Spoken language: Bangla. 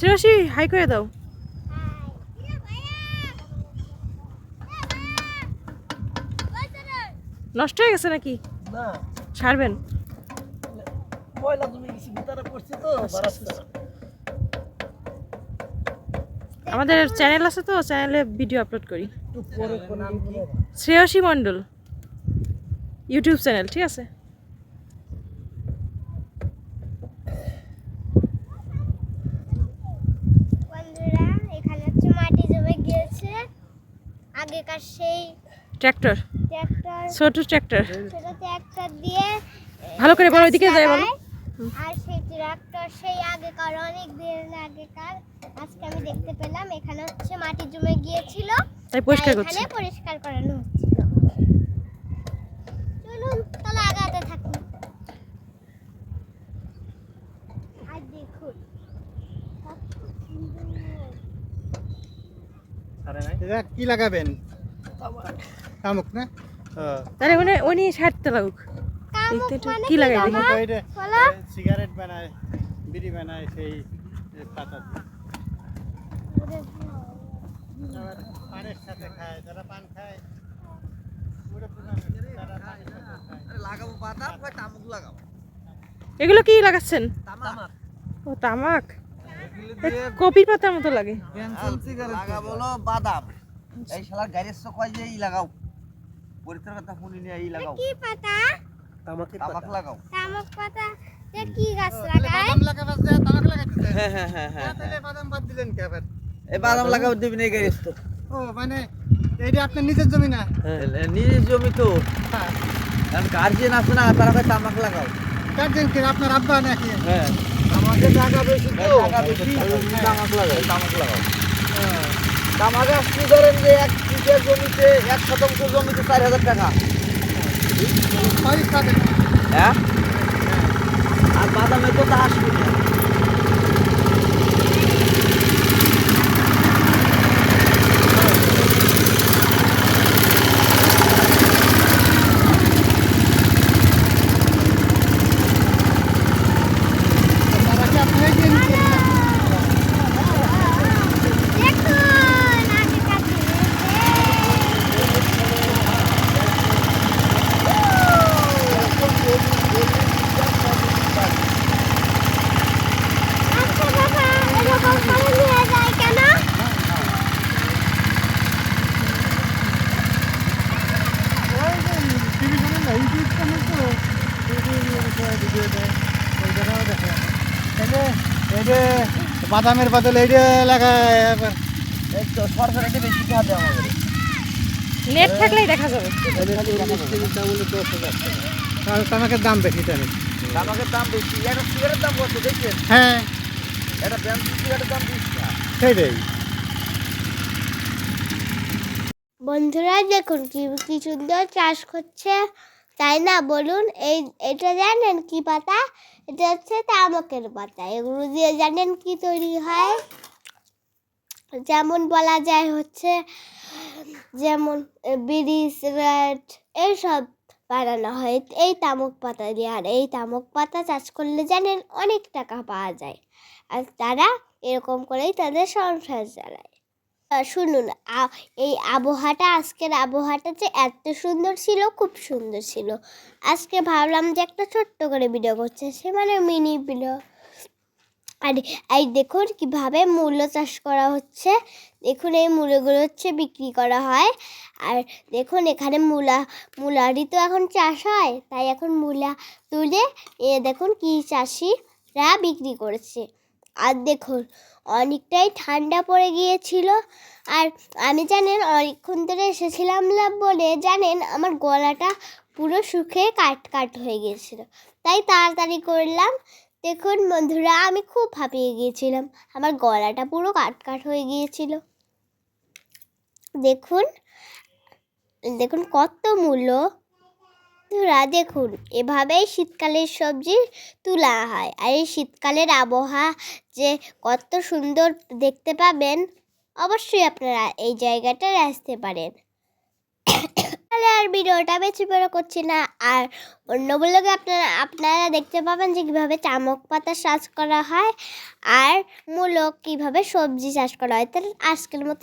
শ্রেয়সী হাই করে দাও। নষ্ট হয়ে গেছে নাকি? না ছাড়বেন? ময়লা জমে গেছে ভিতরে পড়ছে তো বারাস্তা। আমাদের চ্যানেল আছে তো, চ্যানেলে ভিডিও আপলোড করি। পরে কোন নাম কি? শ্রেয়সী মণ্ডল ইউটিউব চ্যানেল, ঠিক আছে? বন্ধুরা এখানে হচ্ছে মাটি জমে গিয়েছে আগেকার সেই ট্র্যাক্টর, ট্রাক্টর ছোট ট্র্যাক্টর। ছোট ট্রাক্টর দিয়ে ভালো করে বলো, ওইদিকে যাই বলো। আর সেই ট্রাক্টর সেই আগেকার অনেক দিন আগেকার আজকে আমি দেখতে পেলাম এখানে হচ্ছে মাটি জমে গিয়েছিল, তাই পরিষ্কার তাই করছি। এখানে পরিষ্কার করানো হচ্ছিল। চলুন তাহলে আগাতে থাকি। আর দেখুন এটা কি লাগাবেন? তামুক না? তাহলে উনি ছাড়তে লাগুক। কামুক দেখতে একটু মানে কি লাগাই বাবা? দেখি। বলো। সিগারেট বানায়, বিড়ি বানায় সেই পাতা দিয়ে। আবার পানের সাথে খায়, যারা পান খায় তারা পানের সাথে খায়। লাগাবো বাদাম কয় তামুক লাগাও। এগুলো কি লাগাচ্ছেন? তামাক ও তামাক। কপির পাতার মতো লাগে। লাগাবো হলো বাদাম। এই শালার গাড়ির কয় যে ই লাগাও। পরিত্রার কথা শুনি নিয়ে ই লাগাও। কি পাতা? তামাক লাগাও। তামাক পাতা যে কি গাছ লাগায়? বাদাম লাগাবার যায়, তামাক লাগাইতেছে। হ্যাঁ হ্যাঁ হ্যাঁ হ্যাঁ। তাহলে বাদাম বাদ দিলেন কে আবার? এই বাদাম লাগাও দিবি না গাড়ির তো। ও মানে এইটা আপনার নিজের জমি না? নিজের জমি তো। কারণ গার্জিয়ান আছে না, তারা কয় তামাক লাগাও। গার্জেন কে আপনার আব্বা নাকি? হ্যাঁ আমাদের জায়গা বেশি তো, জায়গা বেশি তামাক লাগাও, তামাক লাগাও। তামাক আপনি ধরেন যে 1 বিঘা জমিতে 1 শতাংশ জমিতে 4000 টাকা। পারিস পাবেন। হ্যাঁ আর বাদামে তো তা আসবে না। তারা কি আপনারাই দিয়ে নিচ্ছেন? দেখুন আগেকার আচ্ছা বাবা এরকম করে নিয়ে যায় কেন? ওই যে টিভি চ্যানেল না, ইউটিউব চ্যানেল তো ভিডিও দেয়, ওই জায়গাও দেখে। এই যে বাদামের বদলে এইটা লাগায় আবার। এই তো সরকার এটা বেশি টাকা দেয় আমাদের। নেট থাকলেই দেখা যাবে। তামাকের দাম বেশি জানি। তামাকের দাম বেশি। একটা সিগারেটের দাম কত দেখছেন? হ্যাঁ একটা ব্যান্ড সিগারেটের দাম 20 টাকা। সেইটাই। বন্ধুরা দেখুন কি সুন্দর চাষ করছে, তাই না বলুন? এটা জানেন কি পাতা? এটা হচ্ছে তামাকের পাতা। এগুলো দিয়ে জানেন কি তৈরি হয়? যেমন বলা যায় হচ্ছে যেমন বিড়ি সিগারেট এইসব বানানো হয় এই তামাক পাতা দিয়ে। আর এই তামাক পাতা চাষ করলে জানেন অনেক টাকা পাওয়া যায়, আর তারা এরকম করেই তাদের সংসার চালায়। শুনুন এই আবহাওয়াটা, আজকের আবহাওয়াটা যে এত সুন্দর ছিল, খুব সুন্দর ছিল। আজকে ভাবলাম যে একটা ছোট্ট করে ভিডিও করছে, সে মানে মিনি ভিডিও। আর এই দেখুন কিভাবে মূলো চাষ করা হচ্ছে। দেখুন এই মূলোগুলো হচ্ছে বিক্রি করা হয়। আর দেখুন এখানে মূলারই তো এখন চাষ হয়, তাই এখন মূলা তুলে দেখুন কি চাষিরা বিক্রি করেছে। আর দেখুন অনেকটাই ঠান্ডা পড়ে গিয়েছিল, আর আমি জানেন অনেকক্ষণ ধরে এসেছিলাম বলে জানেন আমার গলাটা পুরো শুকিয়ে কাট হয়ে গিয়েছিল, তাই তাড়াতাড়ি করলাম। দেখুন বন্ধুরা আমি খুব হাঁপিয়ে গিয়েছিলাম, আমার গলাটা পুরো কাট হয়ে গিয়েছিল। দেখুন দেখুন কত মূল্য। বন্ধুরা দেখুন এভাবেই শীতকালের সবজি তোলা হয়, আর এই শীতকালের আবহাওয়া যে কত সুন্দর দেখতে পাবেন, অবশ্যই আপনারা এই জায়গাটায় আসতে পারেন। তাহলে আর ভিডিওটা বেশি বড় করছি না, আর অন্য ব্লগে আপনারা দেখতে পাবেন যে কীভাবে চামক পাতা চাষ করা হয় আর মূলো কীভাবে সবজি চাষ করা হয়। তাহলে আজকের মতো